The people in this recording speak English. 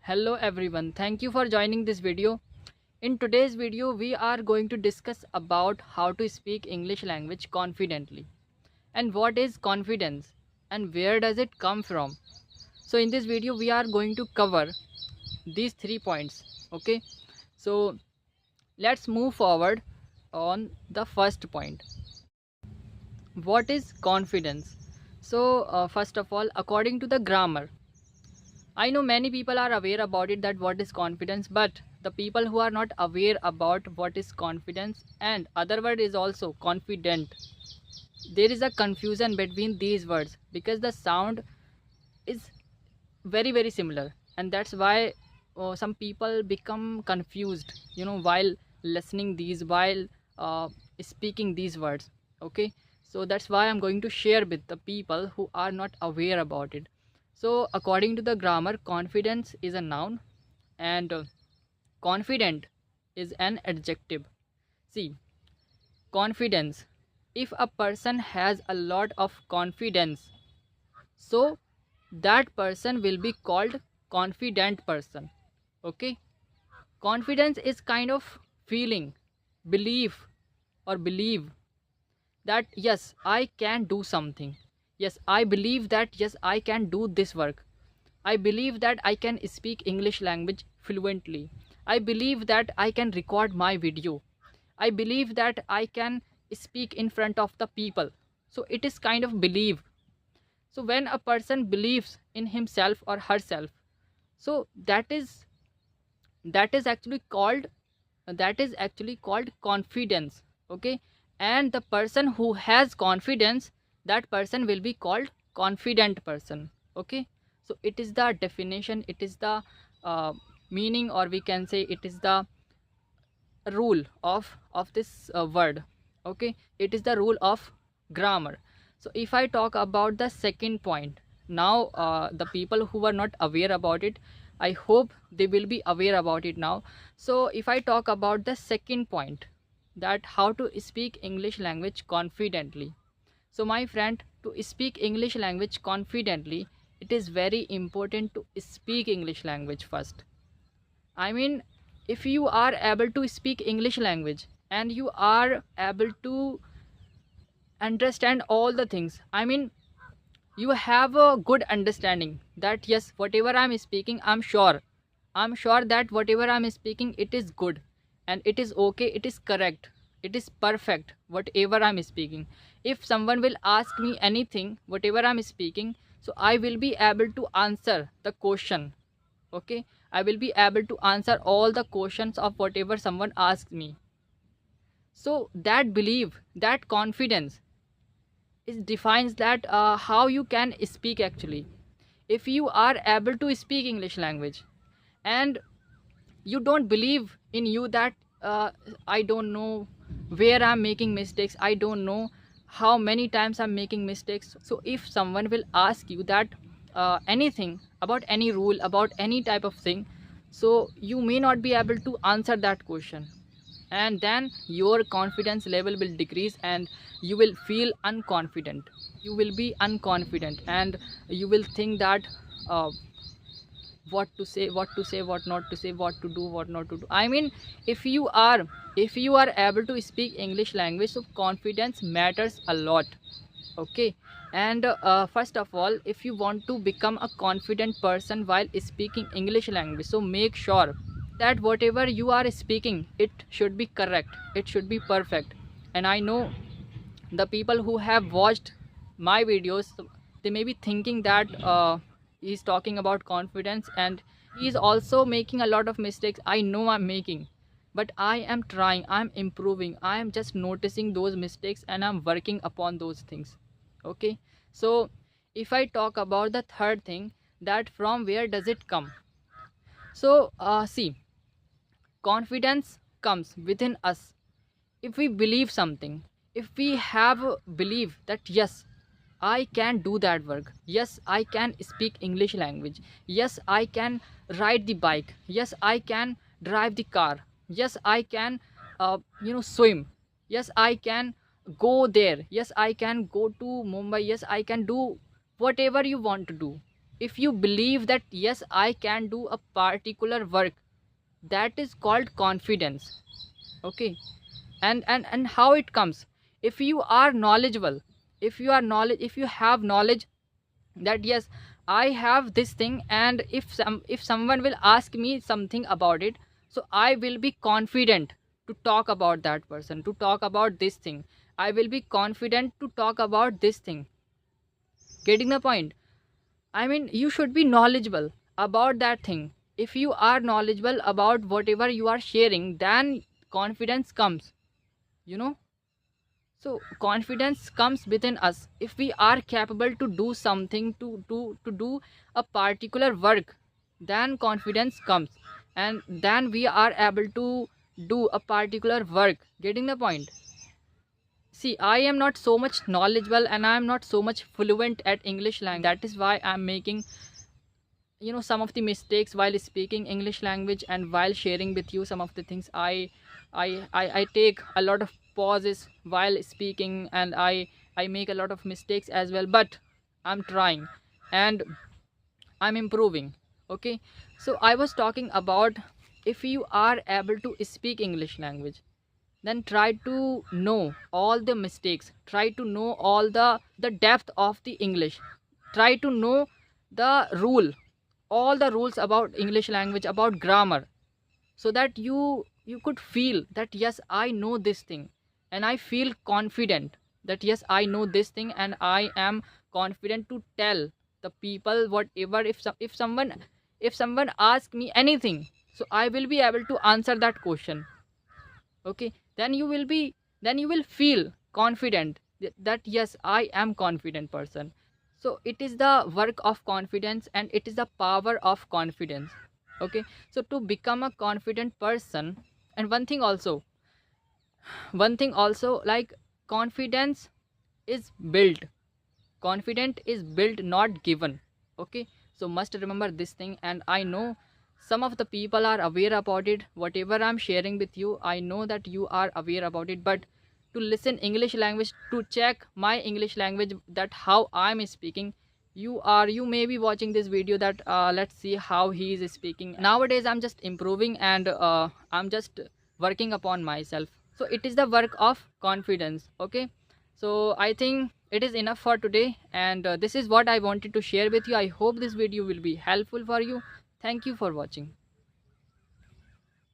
Hello everyone, thank you for joining this video. In today's video we are going to discuss about how to speak English language confidently and what is confidence and where does it come from. So in this video we are going to cover these 3 points. Okay, so let's move forward on the first point. What is confidence? So first of all, according to the grammar, I know many people are aware about it, that what is confidence, but the people who are not aware about what is confidence and other word is also confident, there is a confusion between these words because the sound is very similar, and that's why some people become confused, while listening these, while uh, speaking these words. Okay, so that's why I'm going to share with the people who are not aware about it. So according to the grammar, confidence is a noun and confident is an adjective. See, confidence, if a person has a lot of confidence, so that person will be called confident person. Okay, confidence is kind of feeling, belief, or believe that yes, I can do something. Yes, I believe that yes, I can do this work. I believe that I can speak English language fluently. I believe that I can record my video. I believe that I can speak in front of the people. So it is kind of belief. So when a person believes in himself or herself, so that is actually called confidence. Okay, and the person who has confidence, that person will be called confident person. Okay, so it is the definition, it is the uh, meaning, or we can say it is the rule of this word. Okay, it is the rule of grammar. So if I talk about the second point, now the people who are not aware about it, I hope they will be aware about it now. So if I talk about the second point, that how to speak English language confidently. So my friend, to speak English language confidently, it is very important to speak English language first. I mean, if you are able to speak English language and you are able to understand all the things, I mean, you have a good understanding that yes, whatever I'm speaking, I'm sure that whatever I'm speaking, it is good and it is okay, it is correct, it is perfect, whatever I'm speaking. If someone will ask me anything, whatever I'm speaking, so I will be able to answer the question. Okay, I will be able to answer all the questions of whatever someone asks me. So that belief, that confidence, it defines that how you can speak actually. If you are able to speak English language and you don't believe in you that I don't know where I'm making mistakes, I don't know how many times I'm making mistakes. So if someone will ask you that anything about any rule, about any type of thing, so you may not be able to answer that question, and then your confidence level will decrease and you will feel unconfident. You will be unconfident and you will think that uh, what to say, what not to say, what to do, what not to do. I mean, if you are able to speak English language, so confidence matters a lot. Okay, and first of all, if you want to become a confident person while speaking English language, so make sure that whatever you are speaking, it should be correct, it should be perfect. And I know the people who have watched my videos, they may be thinking that he's talking about confidence and he is also making a lot of mistakes. I know I'm making, but I am trying, I'm improving, I am just noticing those mistakes and I'm working upon those things. Okay, so if I talk about the third thing, that from where does it come. So see, confidence comes within us if we believe something. If we have a belief that yes, I can do that work, yes, I can speak English language, yes, I can ride the bike, yes, I can drive the car, yes, I can swim, yes, I can go there, yes, I can go to Mumbai, yes, I can do whatever you want to do. if you believe that yes, I can do a particular work, that is called confidence. Okay. And how it comes? If you are knowledgeable, if you have knowledge that yes, I have this thing, and if someone will ask me something about it, so I will be confident to talk about that person, to talk about this thing. I will be confident to talk about this thing. Getting the point? I mean, you should be knowledgeable about that thing. If you are knowledgeable about whatever you are sharing, then confidence comes, you know. So confidence comes within us. If we are capable to do something, to do a particular work, then confidence comes, and then we are able to do a particular work. Getting the point? See, I am not so much knowledgeable and I am not so much fluent at English language. That is why I am making, you know, some of the mistakes while speaking English language, and while sharing with you some of the things. I take a lot of pauses while speaking, and I make a lot of mistakes as well, but I'm trying and I'm improving. Okay. So I was talking about, if you are able to speak English language, then try to know all the mistakes, try to know all the depth of the English, try to know the rule, all the rules about English language, about grammar, so that you could feel that yes, I know this thing, and I feel confident that yes, I know this thing, and I am confident to tell the people whatever. If someone asks me anything, so I will be able to answer that question. Okay. Then you will feel confident that yes, I am confident person. So it is the work of confidence, and it is the power of confidence. Okay. So to become a confident person, and one thing also, like, confidence is built. Confident is built, not given. Okay. So must remember this thing. And I know some of the people are aware about it. Whatever I'm sharing with you, I know that you are aware about it, but to listen English language, to check my English language, that how I'm speaking, you may be watching this video that let's see how he is speaking. Nowadays I'm just improving, and I'm just working upon myself. So it is the work of confidence. Okay. So I think it is enough for today, and this is what I wanted to share with you. I hope this video will be helpful for you. Thank you for watching.